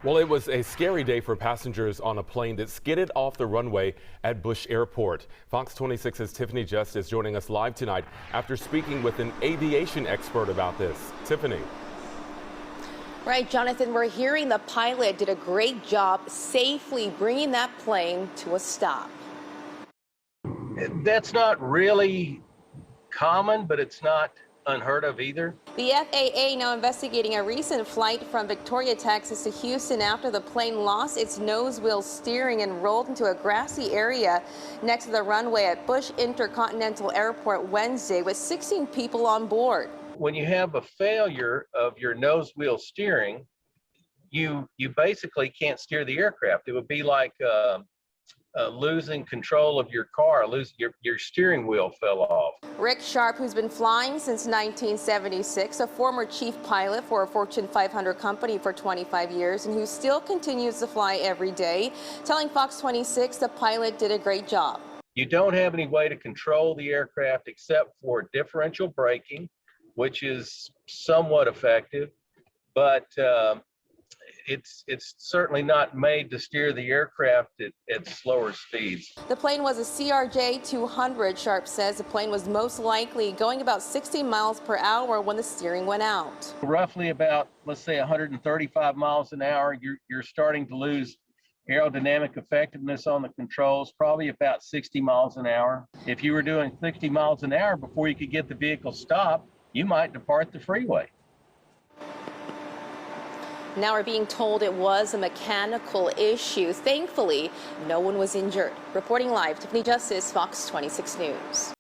Well, it was a scary day for passengers on a plane that skidded off the runway at Bush Airport. Fox 26's Tiffany Justice joining us live tonight after speaking with an aviation expert about this. Tiffany. Right, Jonathan, we're hearing the pilot did a great job safely bringing that plane to a stop. That's not really common, but it's not unheard of either. The FAA now investigating a recent flight from Victoria, Texas to Houston after the plane lost its nose wheel steering and rolled into a grassy area next to the runway at Bush Intercontinental Airport Wednesday with 16 people on board. When you have a failure of your nose wheel steering, you basically can't steer the aircraft. It would be like losing control of your car, your steering wheel fell off. Rick Sharp, who's been flying since 1976, a former chief pilot for a Fortune 500 company for 25 years and who still continues to fly every day, telling Fox 26 the pilot did a great job. You don't have any way to control the aircraft except for differential braking, which is somewhat effective, but it's certainly not made to steer the aircraft at slower speeds. The plane was a CRJ-200, Sharp says. The plane was most likely going about 60 miles per hour when the steering went out. Roughly about, let's say, 135 miles an hour, you're starting to lose aerodynamic effectiveness on the controls, probably about 60 miles an hour. If you were doing 60 miles an hour before you could get the vehicle stopped, you might depart the freeway. Now we're being told it was a mechanical issue. Thankfully, no one was injured. Reporting live, Tiffany Justice, Fox 26 News.